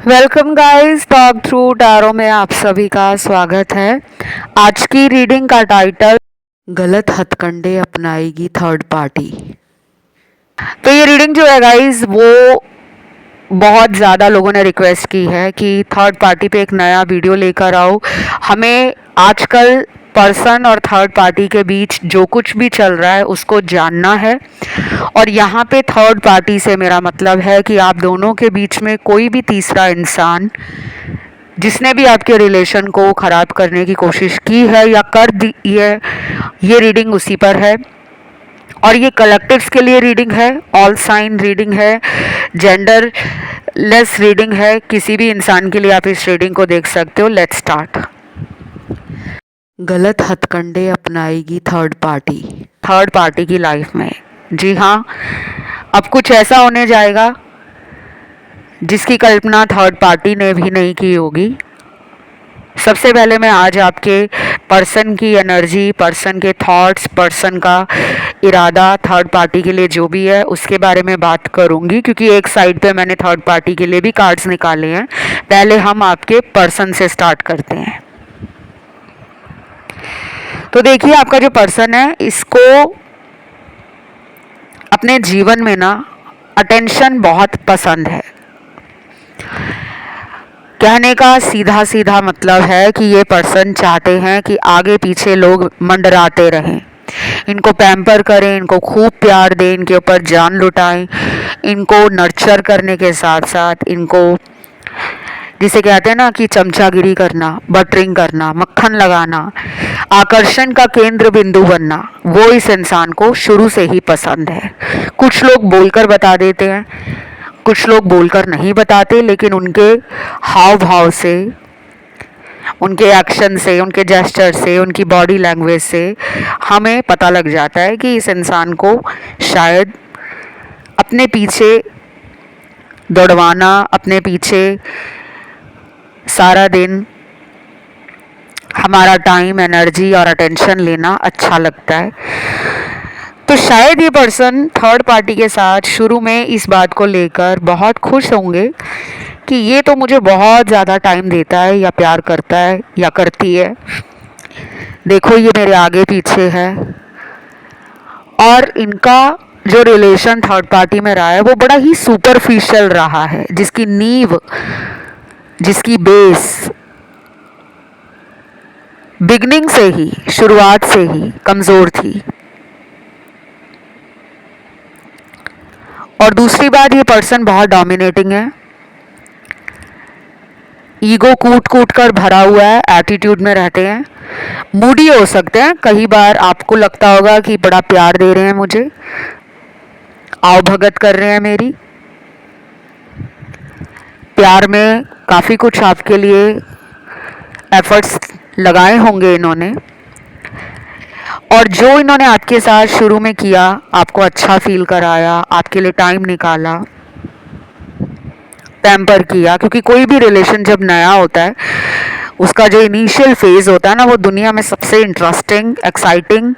Welcome guys, talk through tarot में आप सभी का स्वागत है। आज की रीडिंग का टाइटल गलत हथकंडे अपनाएगी थर्ड पार्टी। तो ये रीडिंग जो है गाइस वो बहुत ज़्यादा लोगों ने रिक्वेस्ट की है कि थर्ड पार्टी पे एक नया वीडियो लेकर आओ। हमें आजकल पर्सन और थर्ड पार्टी के बीच जो कुछ भी चल रहा है उसको जानना है। और यहाँ पे थर्ड पार्टी से मेरा मतलब है कि आप दोनों के बीच में कोई भी तीसरा इंसान जिसने भी आपके रिलेशन को ख़राब करने की कोशिश की है या कर दी है, ये रीडिंग उसी पर है। और ये कलेक्टिव्स के लिए रीडिंग है, ऑल साइन रीडिंग है, जेंडर लेस रीडिंग है। किसी भी इंसान के लिए आप इस रीडिंग को देख सकते हो। Let's start. गलत हथकंडे अपनाएगी थर्ड पार्टी की लाइफ में। जी हाँ, अब कुछ ऐसा होने जाएगा जिसकी कल्पना थर्ड पार्टी ने भी नहीं की होगी। सबसे पहले मैं आज आपके पर्सन की एनर्जी, पर्सन के थॉट्स, पर्सन का इरादा थर्ड पार्टी के लिए जो भी है उसके बारे में बात करूंगी, क्योंकि एक साइड पे मैंने थर्ड पार्टी के लिए भी कार्ड्स निकाले हैं। पहले हम आपके पर्सन से स्टार्ट करते हैं। तो देखिए, आपका जो पर्सन है इसको अपने जीवन में ना अटेंशन बहुत पसंद है। कहने का सीधा सीधा मतलब है कि ये पर्सन चाहते हैं कि आगे पीछे लोग मंडराते रहें, इनको पैम्पर करें, इनको खूब प्यार दें, इनके ऊपर जान लुटाएं, इनको नर्चर करने के साथ साथ इनको, जिसे कहते हैं ना कि चमचागिरी करना, बटरिंग करना, मक्खन लगाना, आकर्षण का केंद्र बिंदु बनना, वो इस इंसान को शुरू से ही पसंद है। कुछ लोग बोलकर बता देते हैं, कुछ लोग बोलकर नहीं बताते, लेकिन उनके हाव भाव से, उनके एक्शन से, उनके जेस्चर से, उनकी बॉडी लैंग्वेज से हमें पता लग जाता है कि इस इंसान को शायद अपने पीछे दौड़वाना, अपने पीछे सारा दिन हमारा टाइम, एनर्जी और अटेंशन लेना अच्छा लगता है। तो शायद ये पर्सन थर्ड पार्टी के साथ शुरू में इस बात को लेकर बहुत खुश होंगे कि ये तो मुझे बहुत ज़्यादा टाइम देता है या प्यार करता है या करती है, देखो ये मेरे आगे पीछे है। और इनका जो रिलेशन थर्ड पार्टी में रहा है वो बड़ा ही सुपरफिशियल रहा है, जिसकी नींव, जिसकी बेस बिगनिंग से ही, शुरुआत से ही कमज़ोर थी। और दूसरी बात, ये पर्सन बहुत डोमिनेटिंग है, ईगो कूट कूट कर भरा हुआ है, एटीट्यूड में रहते हैं, मूडी हो सकते हैं। कई बार आपको लगता होगा कि बड़ा प्यार दे रहे हैं मुझे, आवभगत कर रहे हैं मेरी, प्यार में काफ़ी कुछ आपके लिए एफर्ट्स लगाए होंगे इन्होंने। और जो इन्होंने आपके साथ शुरू में किया, आपको अच्छा फील कराया, आपके लिए टाइम निकाला, पैम्पर किया, क्योंकि कोई भी रिलेशन जब नया होता है उसका जो इनिशियल फेज होता है ना, वो दुनिया में सबसे इंटरेस्टिंग, एक्साइटिंग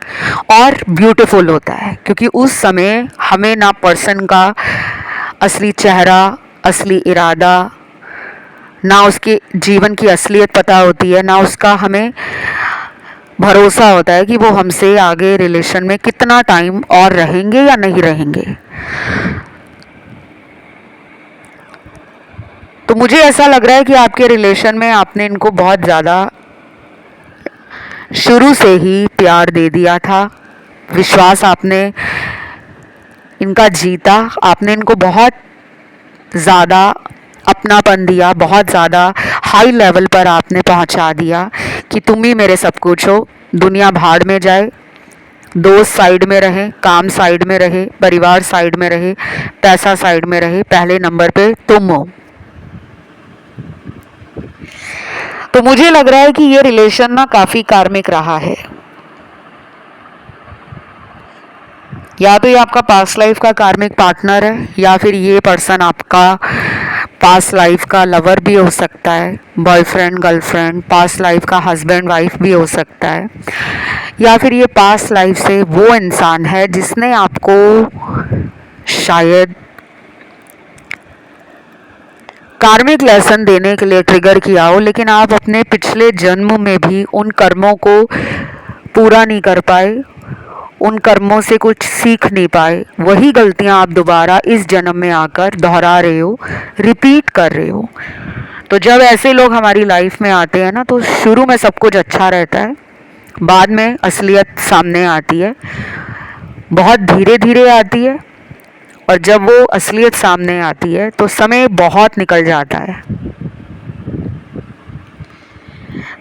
और ब्यूटीफुल होता है, क्योंकि उस समय हमें ना पर्सन का असली चेहरा, असली इरादा, ना उसके जीवन की असलियत पता होती है, ना उसका हमें भरोसा होता है कि वो हमसे आगे रिलेशन में कितना टाइम और रहेंगे या नहीं रहेंगे। तो मुझे ऐसा लग रहा है कि आपके रिलेशन में आपने इनको बहुत ज़्यादा शुरू से ही प्यार दे दिया था, विश्वास आपने इनका जीता, आपने इनको बहुत ज़्यादा अपनापन दिया, बहुत ज़्यादा हाई लेवल पर आपने पहुंचा दिया कि तुम ही मेरे सब कुछ हो, दुनिया भाड़ में जाए, दोस्त साइड में रहे, काम साइड में रहे, परिवार साइड में रहे, पैसा साइड में रहे, पहले नंबर पे तुम हो। तो मुझे लग रहा है कि ये रिलेशन ना काफ़ी कार्मिक रहा है। या तो ये आपका पास्ट लाइफ का कार्मिक पार्टनर है, या फिर ये पर्सन आपका पास्ट लाइफ का लवर भी हो सकता है, बॉयफ्रेंड, गर्लफ्रेंड, पास्ट लाइफ का हस्बैंड वाइफ भी हो सकता है, या फिर ये पास्ट लाइफ से वो इंसान है जिसने आपको शायद कार्मिक लेसन देने के लिए ट्रिगर किया हो, लेकिन आप अपने पिछले जन्म में भी उन कर्मों को पूरा नहीं कर पाए, उन कर्मों से कुछ सीख नहीं पाए। वही गलतियां आप दोबारा इस जन्म में आकर दोहरा रहे हो, रिपीट कर रहे हो। तो जब ऐसे लोग हमारी लाइफ में आते हैं ना, तो शुरू में सब कुछ अच्छा रहता है, बाद में असलियत सामने आती है, बहुत धीरे धीरे आती है, और जब वो असलियत सामने आती है तो समय बहुत निकल जाता है।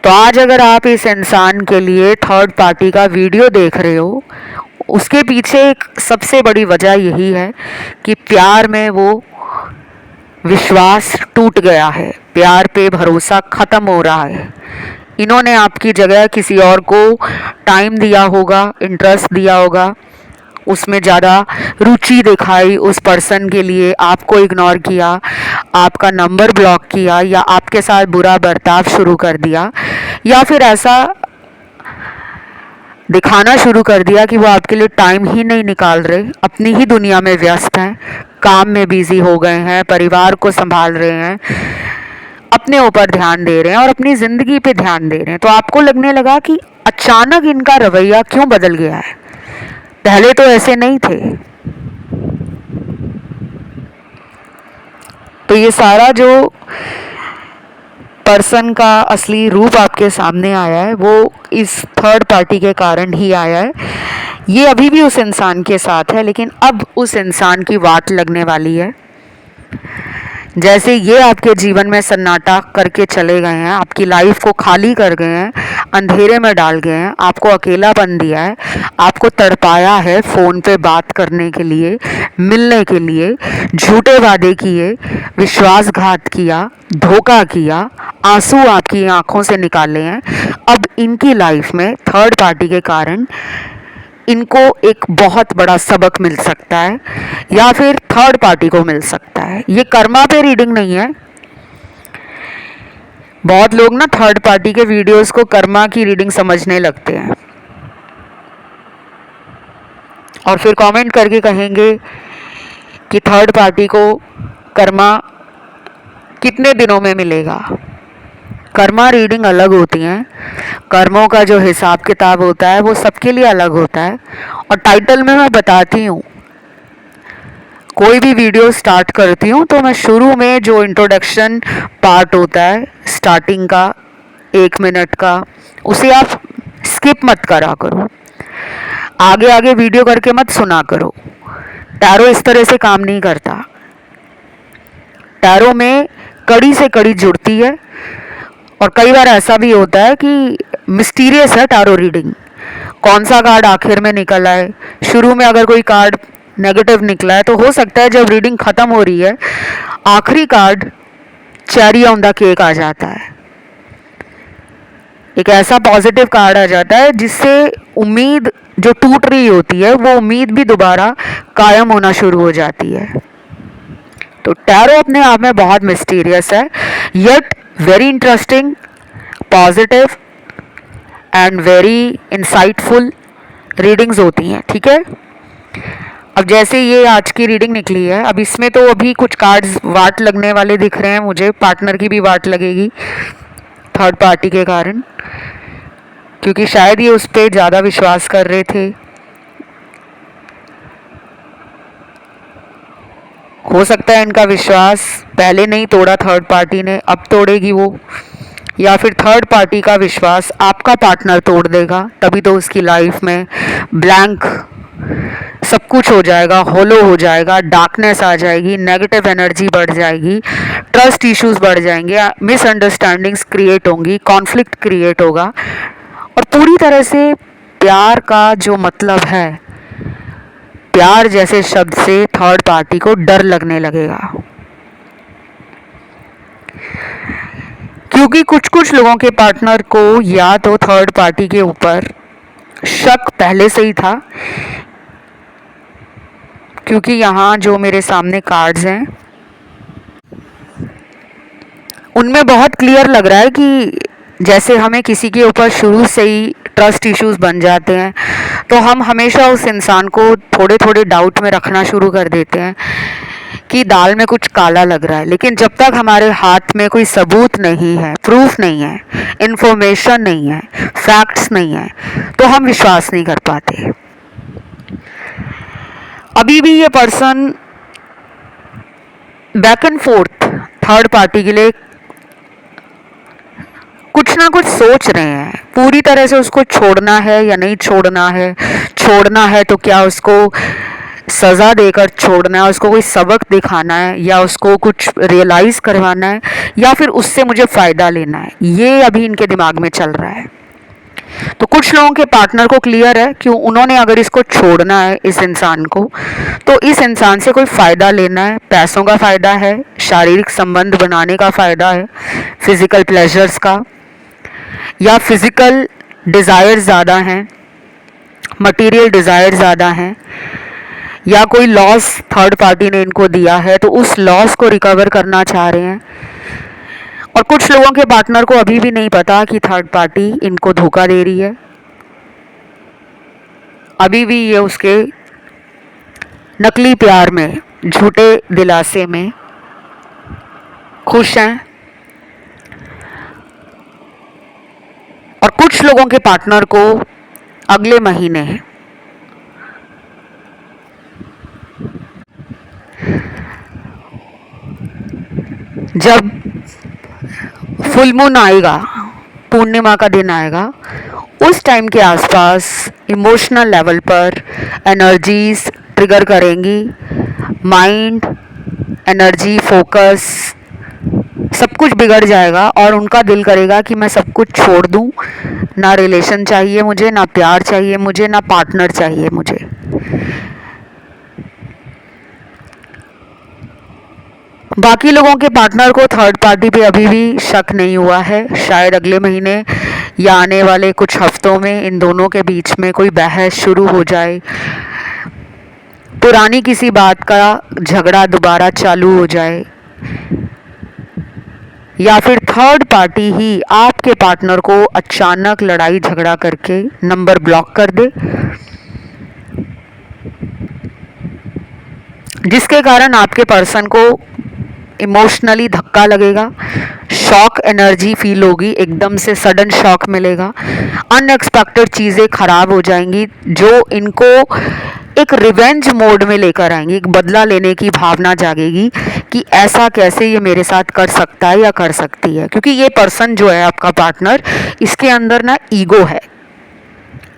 तो आज अगर आप इस इंसान के लिए थर्ड पार्टी का वीडियो देख रहे हो, उसके पीछे एक सबसे बड़ी वजह यही है कि प्यार में वो विश्वास टूट गया है, प्यार पे भरोसा ख़त्म हो रहा है। इन्होंने आपकी जगह किसी और को टाइम दिया होगा, इंटरेस्ट दिया होगा, उसमें ज़्यादा रुचि दिखाई, उस पर्सन के लिए आपको इग्नोर किया, आपका नंबर ब्लॉक किया, या आपके साथ बुरा बर्ताव शुरू कर दिया, या फिर ऐसा दिखाना शुरू कर दिया कि वो आपके लिए टाइम ही नहीं निकाल रहे, अपनी ही दुनिया में व्यस्त हैं, काम में बिजी हो गए हैं, परिवार को संभाल रहे हैं, अपने ऊपर ध्यान दे रहे हैं और अपनी ज़िंदगी पे ध्यान दे रहे हैं। तो आपको लगने लगा कि अचानक इनका रवैया क्यों बदल गया है, पहले तो ऐसे नहीं थे। तो ये सारा जो पर्सन का असली रूप आपके सामने आया है, वो इस थर्ड पार्टी के कारण ही आया है। ये अभी भी उस इंसान के साथ है, लेकिन अब उस इंसान की वाट लगने वाली है। जैसे ये आपके जीवन में सन्नाटा करके चले गए हैं, आपकी लाइफ को खाली कर गए हैं, अंधेरे में डाल गए हैं, आपको अकेलापन दिया है, आपको तड़पाया है, फ़ोन पे बात करने के लिए, मिलने के लिए, झूठे वादे किए, विश्वासघात किया, धोखा किया, आंसू आपकी आंखों से निकाले हैं। अब इनकी लाइफ में थर्ड पार्टी के कारण इनको एक बहुत बड़ा सबक मिल सकता है, या फिर थर्ड पार्टी को मिल सकता है। ये कर्मा पे रीडिंग नहीं है। बहुत लोग ना थर्ड पार्टी के वीडियोस को कर्मा की रीडिंग समझने लगते हैं और फिर कमेंट करके कहेंगे कि थर्ड पार्टी को कर्मा कितने दिनों में मिलेगा। कर्मा रीडिंग अलग होती हैं, कर्मों का जो हिसाब किताब होता है वो सबके लिए अलग होता है। और टाइटल में मैं बताती हूँ, कोई भी वीडियो स्टार्ट करती हूँ तो मैं शुरू में जो इंट्रोडक्शन पार्ट होता है स्टार्टिंग का 1 मिनट का, उसे आप स्किप मत करा करो, आगे आगे वीडियो करके मत सुना करो। टैरो इस तरह से काम नहीं करता। टैरो में कड़ी से कड़ी जुड़ती है, और कई बार ऐसा भी होता है कि मिस्टीरियस है टैरो रीडिंग। कौन सा कार्ड आखिर में निकला है, शुरू में अगर कोई कार्ड नेगेटिव निकला है तो हो सकता है जब रीडिंग ख़त्म हो रही है आखिरी card cherry on the cake आ जाता है, एक ऐसा पॉजिटिव कार्ड आ जाता है जिससे उम्मीद जो टूट रही होती है वो उम्मीद भी दोबारा कायम होना शुरू हो जाती है। तो टैरो अपने आप में बहुत मिस्टीरियस है, yet very interesting, positive and very insightful readings होती हैं। ठीक है, अब जैसे ये आज की रीडिंग निकली है, अब इसमें तो अभी कुछ कार्ड्स वाट लगने वाले दिख रहे हैं मुझे, पार्टनर की भी वाट लगेगी थर्ड पार्टी के कारण, क्योंकि शायद ये उस पर ज़्यादा विश्वास कर रहे थे। हो सकता है इनका विश्वास पहले नहीं तोड़ा थर्ड पार्टी ने, अब तोड़ेगी वो, या फिर थर्ड पार्टी का विश्वास आपका पार्टनर तोड़ देगा, तभी तो उसकी लाइफ में ब्लैंक सब कुछ हो जाएगा, होलो हो जाएगा, डार्कनेस आ जाएगी, नेगेटिव एनर्जी बढ़ जाएगी, ट्रस्ट इश्यूज बढ़ जाएंगे, मिसअंडरस्टैंडिंग्स क्रिएट होंगी, कॉन्फ्लिक्ट क्रिएट होगा, और पूरी तरह से प्यार का जो मतलब है, प्यार जैसे शब्द से थर्ड पार्टी को डर लगने लगेगा। क्योंकि कुछ कुछ लोगों के पार्टनर को या तो थर्ड पार्टी के ऊपर शक पहले से ही था, क्योंकि यहाँ जो मेरे सामने कार्ड्स हैं उनमें बहुत क्लियर लग रहा है कि जैसे हमें किसी के ऊपर शुरू से ही ट्रस्ट इश्यूज बन जाते हैं तो हम हमेशा उस इंसान को थोड़े थोड़े डाउट में रखना शुरू कर देते हैं कि दाल में कुछ काला लग रहा है, लेकिन जब तक हमारे हाथ में कोई सबूत नहीं है, प्रूफ नहीं है, इंफॉर्मेशन नहीं है, फैक्ट्स नहीं है, तो हम विश्वास नहीं कर पाते। अभी भी ये person back and fourth third party के लिए कुछ ना कुछ सोच रहे हैं। पूरी तरह से उसको छोड़ना है या नहीं छोड़ना है, छोड़ना है तो क्या उसको सज़ा देकर छोड़ना है, उसको कोई सबक दिखाना है, या उसको कुछ रियलाइज़ करवाना है, या फिर उससे मुझे फ़ायदा लेना है, ये अभी इनके दिमाग में चल रहा है। तो कुछ लोगों के पार्टनर को क्लियर है कि उन्होंने अगर इसको छोड़ना है, इस इंसान को, तो इस इंसान से कोई फ़ायदा लेना है। पैसों का फ़ायदा है, शारीरिक संबंध बनाने का फ़ायदा है, फिज़िकल प्लेजर्स का, या फिज़िकल डिज़ायर ज़्यादा हैं, मटेरियल डिज़ायर ज़्यादा हैं, या कोई लॉस थर्ड पार्टी ने इनको दिया है तो उस लॉस को रिकवर करना चाह रहे हैं। और कुछ लोगों के पार्टनर को अभी भी नहीं पता कि थर्ड पार्टी इनको धोखा दे रही है। अभी भी ये उसके नकली प्यार में, झूठे दिलासे में खुश हैं। और कुछ लोगों के पार्टनर को अगले महीने जब फुल मून आएगा, पूर्णिमा का दिन आएगा, उस टाइम के आसपास इमोशनल लेवल पर एनर्जीज ट्रिगर करेंगी। माइंड, एनर्जी, फोकस सब कुछ बिगड़ जाएगा और उनका दिल करेगा कि मैं सब कुछ छोड़ दूं। ना रिलेशन चाहिए मुझे, ना प्यार चाहिए मुझे, ना पार्टनर चाहिए मुझे। बाकी लोगों के पार्टनर को थर्ड पार्टी पे अभी भी शक नहीं हुआ है। शायद अगले महीने या आने वाले कुछ हफ्तों में इन दोनों के बीच में कोई बहस शुरू हो जाए, पुरानी किसी बात का झगड़ा दोबारा चालू हो जाए, या फिर थर्ड पार्टी ही आपके पार्टनर को अचानक लड़ाई झगड़ा करके नंबर ब्लॉक कर दे, जिसके कारण आपके पर्सन को इमोशनली धक्का लगेगा, शॉक एनर्जी फील होगी, एकदम से सडन शॉक मिलेगा, अनएक्सपेक्टेड चीज़ें खराब हो जाएंगी जो इनको एक रिवेंज मोड में लेकर आएंगी। एक बदला लेने की भावना जागेगी कि ऐसा कैसे ये मेरे साथ कर सकता है या कर सकती है। क्योंकि ये पर्सन जो है आपका पार्टनर, इसके अंदर ना ईगो है,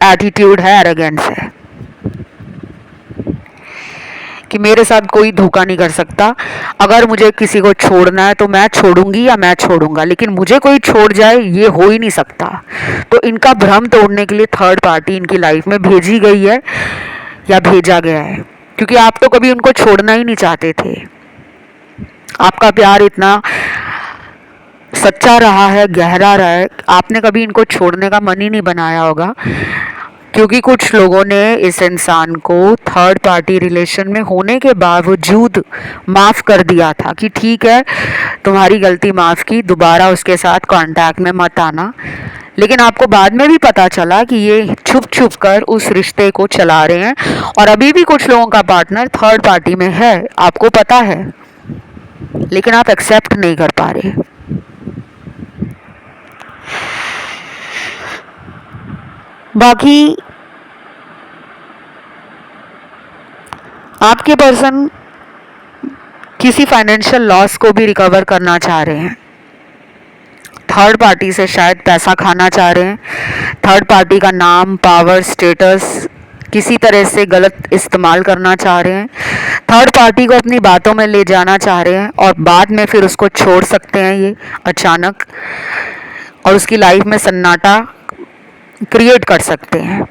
एटीट्यूड है, एरोगेंस है कि मेरे साथ कोई धोखा नहीं कर सकता। अगर मुझे किसी को छोड़ना है तो मैं छोड़ूंगी या मैं छोड़ूंगा, लेकिन मुझे कोई छोड़ जाए ये हो ही नहीं सकता। तो इनका भ्रम तोड़ने के लिए थर्ड पार्टी इनकी लाइफ में भेजी गई है या भेजा गया है, क्योंकि आप तो कभी उनको छोड़ना ही नहीं चाहते थे। आपका प्यार इतना सच्चा रहा है, गहरा रहा है, आपने कभी इनको छोड़ने का मन ही नहीं बनाया होगा। क्योंकि कुछ लोगों ने इस इंसान को थर्ड पार्टी रिलेशन में होने के बावजूद माफ़ कर दिया था कि ठीक है तुम्हारी गलती माफ़ की, दोबारा उसके साथ कांटेक्ट में मत आना। लेकिन आपको बाद में भी पता चला कि ये छुप छुप कर उस रिश्ते को चला रहे हैं। और अभी भी कुछ लोगों का पार्टनर थर्ड पार्टी में है, आपको पता है, लेकिन आप एक्सेप्ट नहीं कर पा रहे। बाकी आपके पर्सन किसी फाइनेंशियल लॉस को भी रिकवर करना चाह रहे हैं। थर्ड पार्टी से शायद पैसा खाना चाह रहे हैं। थर्ड पार्टी का नाम, पावर, स्टेटस किसी तरह से गलत इस्तेमाल करना चाह रहे हैं। थर्ड पार्टी को अपनी बातों में ले जाना चाह रहे हैं और बाद में फिर उसको छोड़ सकते हैं ये अचानक, और उसकी लाइफ में सन्नाटा क्रिएट कर सकते हैं।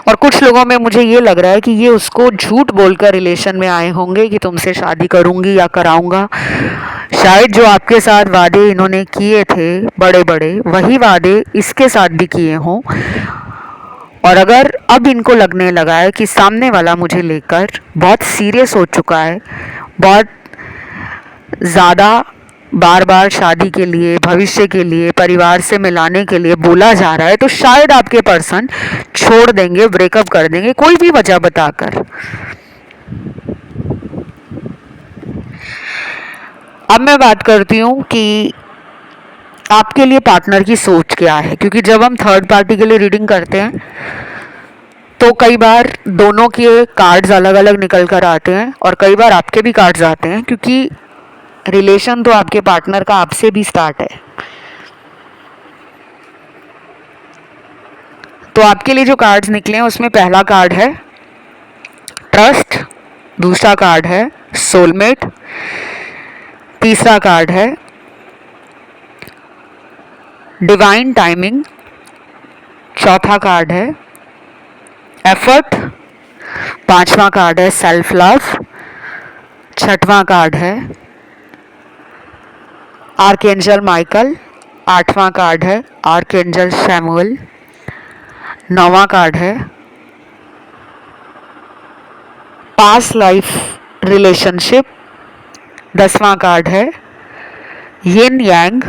और कुछ लोगों में मुझे ये लग रहा है कि ये उसको झूठ बोलकर रिलेशन में आए होंगे कि तुमसे शादी करूंगी या कराऊंगा। शायद जो आपके साथ वादे इन्होंने किए थे बड़े बड़े, वही वादे इसके साथ भी किए हों। और अगर अब इनको लगने लगा है कि सामने वाला मुझे लेकर बहुत सीरियस हो चुका है, बहुत ज़्यादा बार बार शादी के लिए, भविष्य के लिए, परिवार से मिलाने के लिए बोला जा रहा है, तो शायद आपके पर्सन छोड़ देंगे, ब्रेकअप कर देंगे, कोई भी वजह बताकर। अब मैं बात करती हूँ कि आपके लिए पार्टनर की सोच क्या है, क्योंकि जब हम थर्ड पार्टी के लिए रीडिंग करते हैं तो कई बार दोनों के कार्ड्स अलग अलग निकल कर आते हैं और कई बार आपके भी कार्ड्स आते हैं, क्योंकि रिलेशन तो आपके पार्टनर का आपसे भी स्टार्ट है। तो आपके लिए जो कार्ड्स निकले हैं उसमें पहला कार्ड है ट्रस्ट, दूसरा कार्ड है सोलमेट, तीसरा कार्ड है डिवाइन टाइमिंग, चौथा कार्ड है एफर्ट, पांचवा कार्ड है सेल्फ लव, छठवां कार्ड है आर्कएंजल माइकल, आठवां कार्ड है आर्कएंजल शैमुअल, नौवां कार्ड है पास्ट लाइफ रिलेशनशिप, 10वां कार्ड है यिन यांग,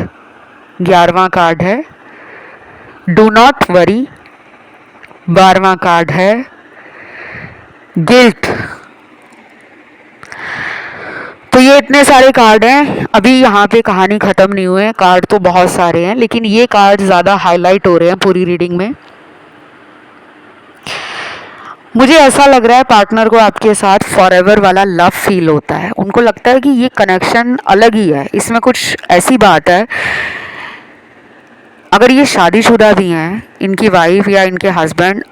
11वां कार्ड है डू नॉट वरी, 12वां कार्ड है गिल्ट। तो ये इतने सारे कार्ड हैं। अभी यहाँ पे कहानी ख़त्म नहीं हुई है, कार्ड तो बहुत सारे हैं, लेकिन ये कार्ड ज़्यादा हाईलाइट हो रहे हैं पूरी रीडिंग में। मुझे ऐसा लग रहा है पार्टनर को आपके साथ फॉरएवर वाला लव फील होता है। उनको लगता है कि ये कनेक्शन अलग ही है, इसमें कुछ ऐसी बात है। अगर ये शादीशुदा भी हैं, इनकी वाइफ या इनके हस्बैंड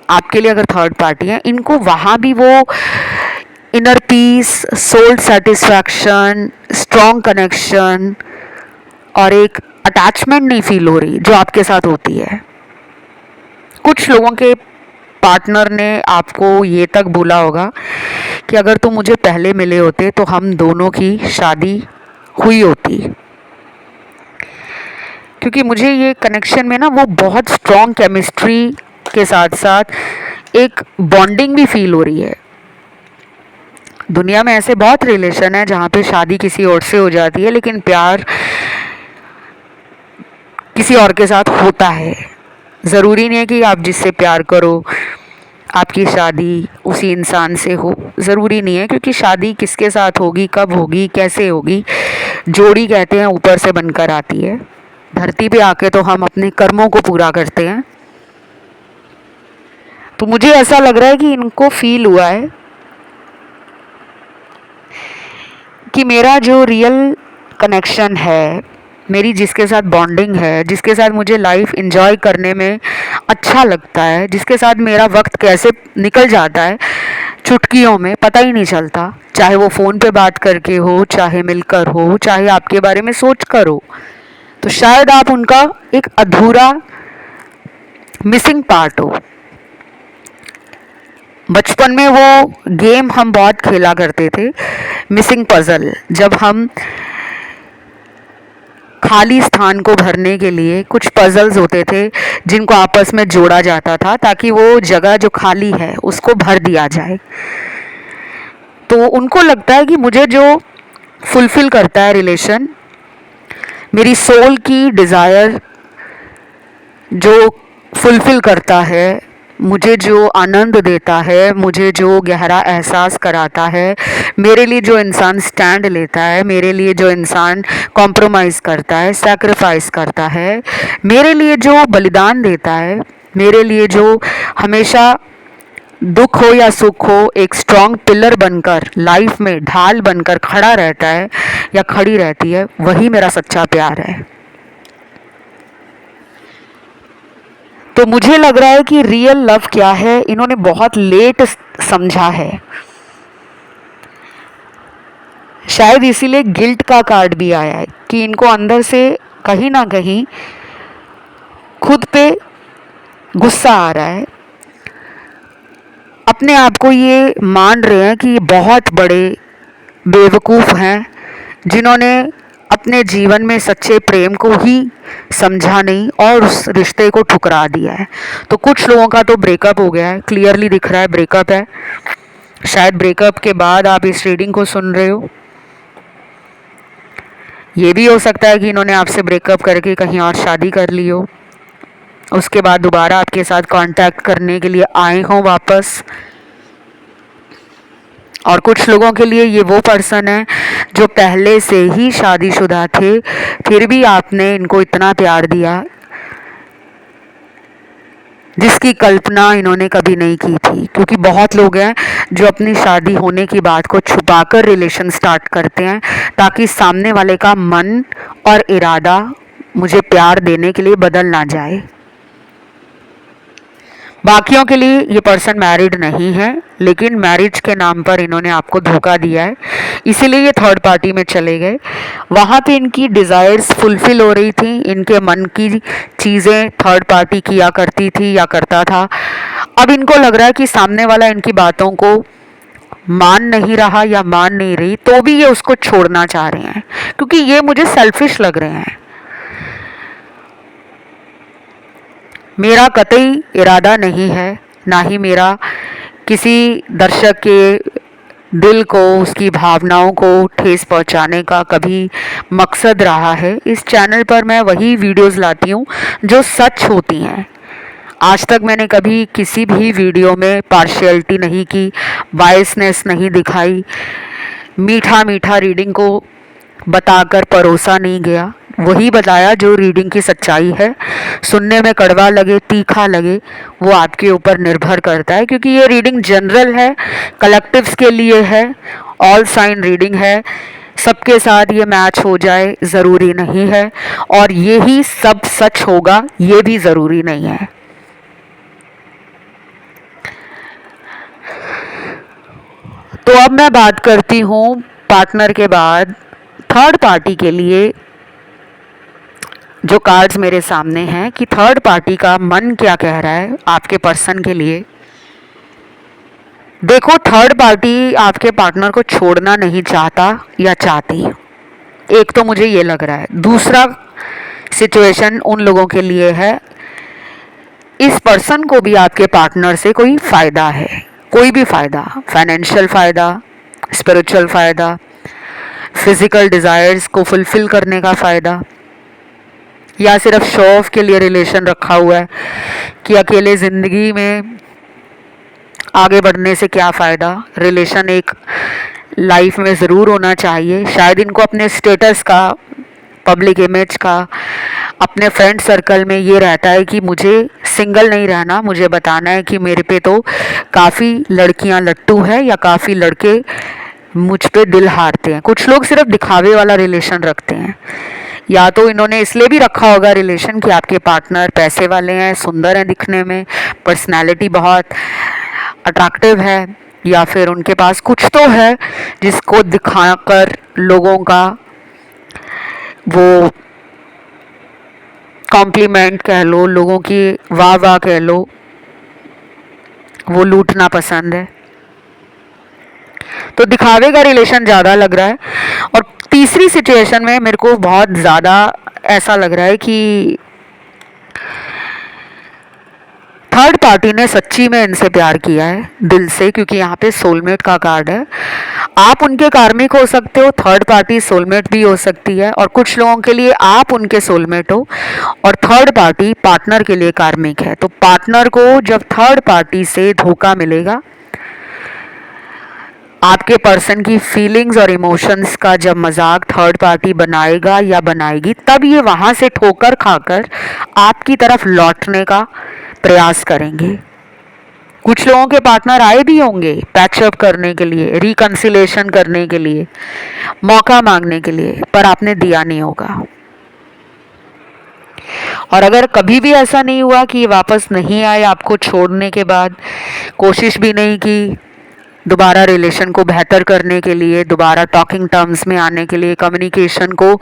आपके लिए अगर थर्ड पार्टी है, इनको वहाँ भी वो inner peace, soul satisfaction, strong connection और एक अटैचमेंट नहीं फील हो रही जो आपके साथ होती है। कुछ लोगों के पार्टनर ने आपको ये तक बोला होगा कि अगर तुम मुझे पहले मिले होते तो हम दोनों की शादी हुई होती, क्योंकि मुझे ये कनेक्शन में ना वो बहुत स्ट्रॉन्ग केमिस्ट्री के साथ साथ एक बॉन्डिंग भी फील हो रही है। दुनिया में ऐसे बहुत रिलेशन है जहाँ पे शादी किसी और से हो जाती है, लेकिन प्यार किसी और के साथ होता है। ज़रूरी नहीं है कि आप जिससे प्यार करो आपकी शादी उसी इंसान से हो, ज़रूरी नहीं है, क्योंकि शादी किसके साथ होगी, कब होगी, कैसे होगी, जोड़ी कहते हैं ऊपर से बनकर आती है। धरती पे आके तो हम अपने कर्मों को पूरा करते हैं। तो मुझे ऐसा लग रहा है कि इनको फील हुआ है कि मेरा जो रियल कनेक्शन है, मेरी जिसके साथ बॉन्डिंग है, जिसके साथ मुझे लाइफ एंजॉय करने में अच्छा लगता है, जिसके साथ मेरा वक्त कैसे निकल जाता है चुटकियों में पता ही नहीं चलता, चाहे वो फ़ोन पे बात करके हो, चाहे मिलकर हो, चाहे आपके बारे में सोच कर हो, तो शायद आप उनका एक अधूरा मिसिंग पार्ट हो। बचपन में वो गेम हम बहुत खेला करते थे, मिसिंग पजल, जब हम खाली स्थान को भरने के लिए कुछ पजल्स होते थे जिनको आपस में जोड़ा जाता था ताकि वो जगह जो खाली है उसको भर दिया जाए। तो उनको लगता है कि मुझे जो फुलफिल करता है रिलेशन, मेरी सोल की डिज़ायर जो फुलफिल करता है, मुझे जो आनंद देता है, मुझे जो गहरा एहसास कराता है, मेरे लिए जो इंसान स्टैंड लेता है, मेरे लिए जो इंसान कॉम्प्रोमाइज़ करता है, सैक्रिफाइस करता है, मेरे लिए जो बलिदान देता है, मेरे लिए जो हमेशा दुख हो या सुख हो एक स्ट्रॉन्ग पिलर बनकर लाइफ में ढाल बनकर खड़ा रहता है या खड़ी रहती है, वही मेरा सच्चा प्यार है। तो मुझे लग रहा है कि रियल लव क्या है इन्होंने बहुत लेट समझा है, शायद इसीलिए गिल्ट का कार्ड भी आया है कि इनको अंदर से कहीं ना कहीं खुद पे गुस्सा आ रहा है, अपने आप को ये मान रहे हैं कि ये बहुत बड़े बेवकूफ़ हैं जिन्होंने अपने जीवन में सच्चे प्रेम को ही समझा नहीं और उस रिश्ते को ठुकरा दिया है। तो कुछ लोगों का तो ब्रेकअप हो गया है, क्लियरली दिख रहा है ब्रेकअप है। शायद ब्रेकअप के बाद आप इस रीडिंग को सुन रहे हो। ये भी हो सकता है कि इन्होंने आपसे ब्रेकअप करके कहीं और शादी कर ली हो, उसके बाद दोबारा आपके साथ कांटेक्ट करने के लिए आए हों वापस, और कुछ लोगों के लिए ये वो पर्सन है जो पहले से ही शादीशुदा थे, फिर भी आपने इनको इतना प्यार दिया जिसकी कल्पना इन्होंने कभी नहीं की थी। क्योंकि बहुत लोग हैं जो अपनी शादी होने की बात को छुपाकर रिलेशन स्टार्ट करते हैं ताकि सामने वाले का मन और इरादा मुझे प्यार देने के लिए बदल ना जाए। बाकियों के लिए ये पर्सन मैरिड नहीं है, लेकिन मैरिज के नाम पर इन्होंने आपको धोखा दिया है, इसीलिए ये थर्ड पार्टी में चले गए। वहाँ पे इनकी डिज़ायर्स फुलफिल हो रही थी, इनके मन की चीज़ें थर्ड पार्टी किया करती थी या करता था। अब इनको लग रहा है कि सामने वाला इनकी बातों को मान नहीं रहा या मान नहीं रही, तो भी ये उसको छोड़ना चाह रहे हैं क्योंकि ये मुझे सेल्फिश लग रहे हैं। मेरा कतई इरादा नहीं है, ना ही मेरा किसी दर्शक के दिल को, उसकी भावनाओं को ठेस पहुंचाने का कभी मकसद रहा है। इस चैनल पर मैं वही वीडियोस लाती हूँ जो सच होती हैं। आज तक मैंने कभी किसी भी वीडियो में पार्शियलिटी नहीं की, बायसनेस नहीं दिखाई, मीठा मीठा रीडिंग को बताकर परोसा नहीं गया। वही बताया जो रीडिंग की सच्चाई है। सुनने में कड़वा लगे, तीखा लगे, वो आपके ऊपर निर्भर करता है, क्योंकि ये रीडिंग जनरल है, कलेक्टिव्स के लिए है, ऑल साइन रीडिंग है। सबके साथ ये मैच हो जाए ज़रूरी नहीं है, और यही सब सच होगा ये भी ज़रूरी नहीं है। तो अब मैं बात करती हूँ पार्टनर के बाद थर्ड पार्टी के लिए। जो कार्ड्स मेरे सामने हैं कि थर्ड पार्टी का मन क्या कह रहा है आपके पर्सन के लिए। देखो, थर्ड पार्टी आपके पार्टनर को छोड़ना नहीं चाहता या चाहती, एक तो मुझे ये लग रहा है। दूसरा सिचुएशन उन लोगों के लिए है, इस पर्सन को भी आपके पार्टनर से कोई फ़ायदा है, कोई भी फ़ायदा, फाइनेंशियल फ़ायदा, स्पिरिचुअल फ़ायदा, फिज़िकल डिज़ायर्स को फुलफ़िल करने का फ़ायदा, या सिर्फ शो ऑफ के लिए रिलेशन रखा हुआ है कि अकेले ज़िंदगी में आगे बढ़ने से क्या फ़ायदा। रिलेशन एक लाइफ में ज़रूर होना चाहिए। शायद इनको अपने स्टेटस का, पब्लिक इमेज का, अपने फ्रेंड सर्कल में ये रहता है कि मुझे सिंगल नहीं रहना, मुझे बताना है कि मेरे पे तो काफ़ी लड़कियां लट्टू है या काफ़ी लड़के मुझ पे दिल हारते हैं। कुछ लोग सिर्फ दिखावे वाला रिलेशन रखते हैं, या तो इन्होंने इसलिए भी रखा होगा रिलेशन कि आपके पार्टनर पैसे वाले हैं, सुंदर हैं दिखने में, पर्सनालिटी बहुत अट्रैक्टिव है, या फिर उनके पास कुछ तो है जिसको दिखाकर लोगों का वो कॉम्प्लीमेंट कह लो, लोगों की वाह वाह कह लो, वो लूटना पसंद है। तो दिखावे का रिलेशन ज़्यादा लग रहा है। और तीसरी सिचुएशन में मेरे को बहुत ज़्यादा ऐसा लग रहा है कि थर्ड पार्टी ने सच्ची में इनसे प्यार किया है दिल से, क्योंकि यहाँ पे सोलमेट का कार्ड है। आप उनके कार्मिक हो सकते हो, थर्ड पार्टी सोलमेट भी हो सकती है, और कुछ लोगों के लिए आप उनके सोलमेट हो और थर्ड पार्टी पार्टनर के लिए कार्मिक है। तो पार्टनर को जब थर्ड पार्टी से धोखा मिलेगा, आपके पर्सन की फीलिंग्स और इमोशंस का जब मजाक थर्ड पार्टी बनाएगा या बनाएगी, तब ये वहाँ से ठोकर खाकर आपकी तरफ लौटने का प्रयास करेंगे। कुछ लोगों के पार्टनर आए भी होंगे पैचअप करने के लिए, रिकंसिलेशन करने के लिए, मौका मांगने के लिए, पर आपने दिया नहीं होगा। और अगर कभी भी ऐसा नहीं हुआ कि ये वापस नहीं आए आपको छोड़ने के बाद, कोशिश भी नहीं की दोबारा रिलेशन को बेहतर करने के लिए, दोबारा टॉकिंग टर्म्स में आने के लिए, कम्युनिकेशन को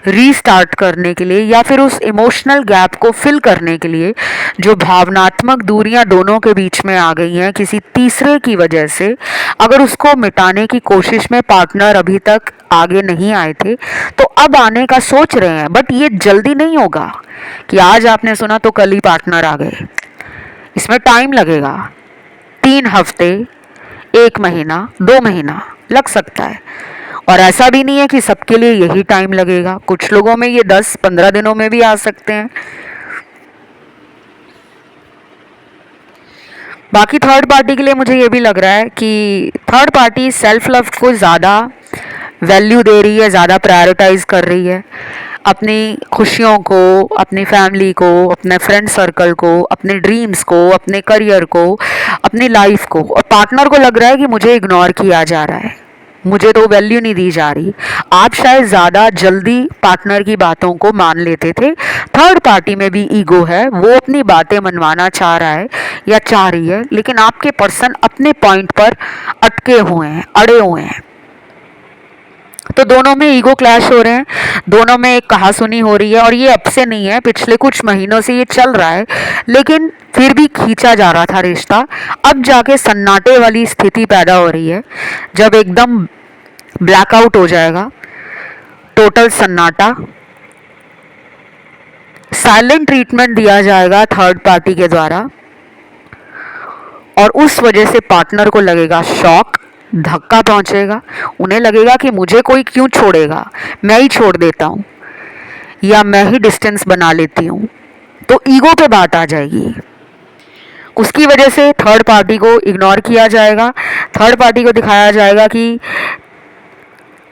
रीस्टार्ट करने के लिए, या फिर उस इमोशनल गैप को फिल करने के लिए जो भावनात्मक दूरियां दोनों के बीच में आ गई हैं किसी तीसरे की वजह से, अगर उसको मिटाने की कोशिश में पार्टनर अभी तक आगे नहीं आए थे, तो अब आने का सोच रहे हैं। बट ये जल्दी नहीं होगा कि आज आपने सुना तो कल ही पार्टनर आ गए। इसमें टाइम लगेगा, 3 हफ्ते, 1 महीना, 2 महीना लग सकता है। और ऐसा भी नहीं है कि सबके लिए यही टाइम लगेगा, कुछ लोगों में ये 10-15 दिनों में भी आ सकते हैं। बाकी थर्ड पार्टी के लिए मुझे ये भी लग रहा है कि थर्ड पार्टी सेल्फ लव को ज़्यादा वैल्यू दे रही है, ज़्यादा प्रायोरिटाइज कर रही है, अपनी खुशियों को, अपनी फैमिली को, अपने फ्रेंड सर्कल को, अपने ड्रीम्स को, अपने करियर को, अपनी लाइफ को। और पार्टनर को लग रहा है कि मुझे इग्नोर किया जा रहा है, मुझे तो वैल्यू नहीं दी जा रही। आप शायद ज़्यादा जल्दी पार्टनर की बातों को मान लेते थे। थर्ड पार्टी में भी ईगो है, वो अपनी बातें मनवाना चाह रहा है या चाह रही है, लेकिन आपके पर्सन अपने पॉइंट पर अटके हुए हैं, अड़े हुए हैं। तो दोनों में ईगो क्लैश हो रहे हैं, दोनों में एक कहासुनी हो रही है। और ये अब से नहीं है, पिछले कुछ महीनों से ये चल रहा है, लेकिन फिर भी खींचा जा रहा था रिश्ता। अब जाके सन्नाटे वाली स्थिति पैदा हो रही है, जब एकदम ब्लैकआउट हो जाएगा, टोटल सन्नाटा, साइलेंट ट्रीटमेंट दिया जाएगा थर्ड पार्टी के द्वारा। और उस वजह से पार्टनर को लगेगा शॉक, धक्का पहुंचेगा, उन्हें लगेगा कि मुझे कोई क्यों छोड़ेगा, मैं ही छोड़ देता हूँ या मैं ही डिस्टेंस बना लेती हूँ। तो ईगो पे बात आ जाएगी, उसकी वजह से थर्ड पार्टी को इग्नोर किया जाएगा। थर्ड पार्टी को दिखाया जाएगा कि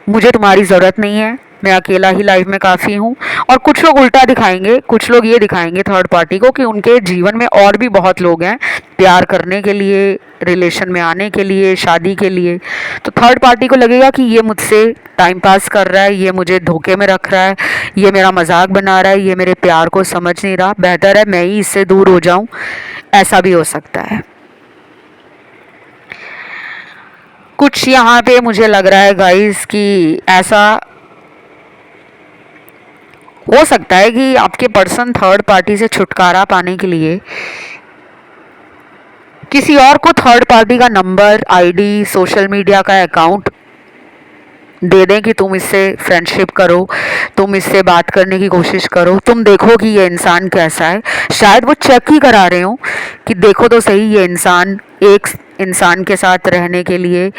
मुझे तुम्हारी ज़रूरत नहीं है, मैं अकेला ही लाइफ में काफ़ी हूँ। और कुछ लोग उल्टा दिखाएंगे, कुछ लोग ये दिखाएंगे थर्ड पार्टी को कि उनके जीवन में और भी बहुत लोग हैं प्यार करने के लिए, रिलेशन में आने के लिए, शादी के लिए। तो थर्ड पार्टी को लगेगा कि ये मुझसे टाइम पास कर रहा है, ये मुझे धोखे में रख रहा है, ये मेरा मजाक बना रहा है, ये मेरे प्यार को समझ नहीं रहा, बेहतर है मैं ही इससे दूर हो जाऊँ। ऐसा भी हो सकता है। कुछ यहाँ पे मुझे लग रहा है गाइस कि ऐसा हो सकता है कि आपके पर्सन थर्ड पार्टी से छुटकारा पाने के लिए किसी और को थर्ड पार्टी का नंबर, आईडी, सोशल मीडिया का अकाउंट दे दें कि तुम इससे फ्रेंडशिप करो, तुम इससे बात करने की कोशिश करो, तुम देखो कि ये इंसान कैसा है। शायद वो चेक ही करा रहे हो कि देखो तो सही ये इंसान एक इंसान के साथ रहने के लिए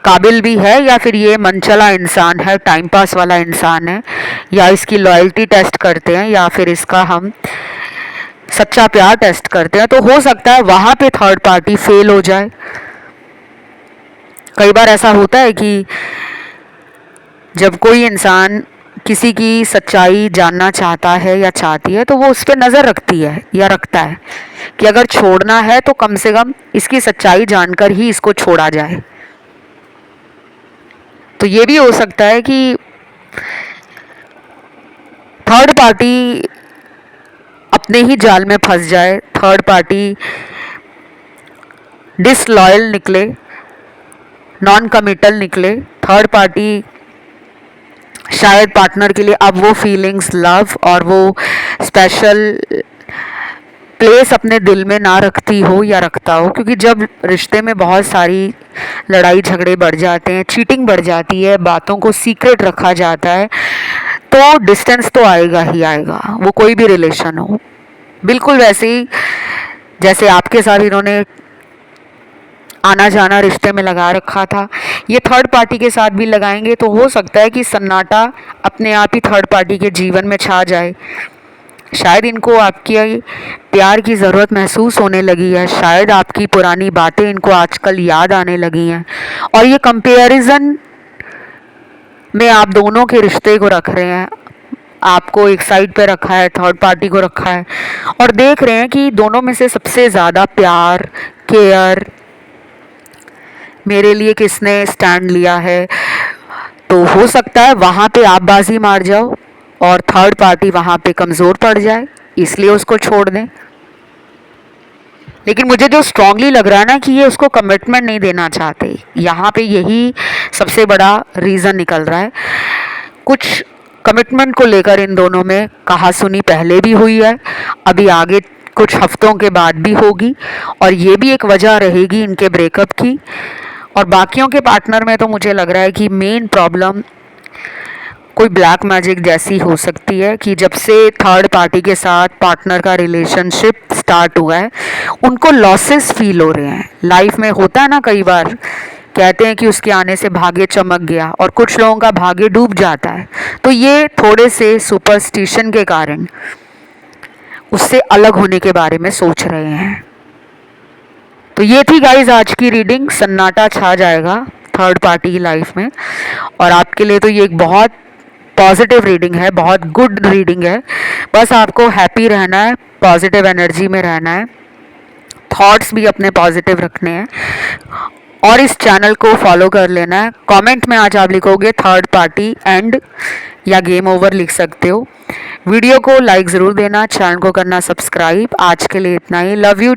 काबिल भी है, या फिर ये मनचला इंसान है, टाइम पास वाला इंसान है, या इसकी लॉयल्टी टेस्ट करते हैं, या फिर इसका हम सच्चा प्यार टेस्ट करते हैं। तो हो सकता है वहाँ पे थर्ड पार्टी फेल हो जाए। कई बार ऐसा होता है कि जब कोई इंसान किसी की सच्चाई जानना चाहता है या चाहती है, तो वो उस पर नज़र रखती है या रखता है कि अगर छोड़ना है तो कम से कम इसकी सच्चाई जानकर ही इसको छोड़ा जाए। तो ये भी हो सकता है कि थर्ड पार्टी अपने ही जाल में फंस जाए, थर्ड पार्टी डिसलॉयल निकले, नॉन कमिटल निकले। थर्ड पार्टी शायद पार्टनर के लिए अब वो फीलिंग्स, लव और वो स्पेशल प्लेस अपने दिल में ना रखती हो या रखता हो, क्योंकि जब रिश्ते में बहुत सारी लड़ाई झगड़े बढ़ जाते हैं, चीटिंग बढ़ जाती है, बातों को सीक्रेट रखा जाता है, तो डिस्टेंस तो आएगा ही आएगा, वो कोई भी रिलेशन हो। बिल्कुल वैसे ही जैसे आपके साथ इन्होंने आना जाना रिश्ते में लगा रखा था, ये थर्ड पार्टी के साथ भी लगाएंगे। तो हो सकता है कि सन्नाटा अपने आप ही थर्ड पार्टी के जीवन में छा जाए। शायद इनको आपकी प्यार की ज़रूरत महसूस होने लगी है, शायद आपकी पुरानी बातें इनको आजकल याद आने लगी हैं, और ये कंपैरिजन में आप दोनों के रिश्ते को रख रहे हैं। आपको एक साइड पे रखा है, थर्ड पार्टी को रखा है, और देख रहे हैं कि दोनों में से सबसे ज़्यादा प्यार, केयर मेरे लिए किसने स्टैंड लिया है। तो हो सकता है वहाँ पे आप बाजी मार जाओ और थर्ड पार्टी वहाँ पे कमज़ोर पड़ जाए, इसलिए उसको छोड़ दें। लेकिन मुझे जो स्ट्रांगली लग रहा है ना कि ये उसको कमिटमेंट नहीं देना चाहते, यहाँ पे यही सबसे बड़ा रीज़न निकल रहा है। कुछ कमिटमेंट को लेकर इन दोनों में कहासुनी पहले भी हुई है, अभी आगे कुछ हफ्तों के बाद भी होगी, और ये भी एक वजह रहेगी इनके ब्रेकअप की। और बाकियों के पार्टनर में तो मुझे लग रहा है कि मेन प्रॉब्लम कोई ब्लैक मैजिक जैसी हो सकती है कि जब से थर्ड पार्टी के साथ पार्टनर का रिलेशनशिप स्टार्ट हुआ है, उनको लॉसेस फील हो रहे हैं। लाइफ में होता है ना, कई बार कहते हैं कि उसके आने से भाग्य चमक गया, और कुछ लोगों का भाग्य डूब जाता है। तो ये थोड़े से सुपरस्टिशन के कारण उससे अलग होने के बारे में सोच रहे हैं। तो ये थी गाइज आज की रीडिंग। सन्नाटा छा जाएगा थर्ड पार्टी की लाइफ में, और आपके लिए तो ये एक बहुत पॉजिटिव रीडिंग है, बहुत गुड रीडिंग है। बस आपको हैप्पी रहना है, पॉजिटिव एनर्जी में रहना है, थॉट्स भी अपने पॉजिटिव रखने हैं, और इस चैनल को फॉलो कर लेना है। कमेंट में आज आप लिखोगे थर्ड पार्टी एंड या गेम ओवर लिख सकते हो। वीडियो को लाइक ज़रूर देना, चैनल को करना सब्सक्राइब। आज के लिए इतना ही। Love you.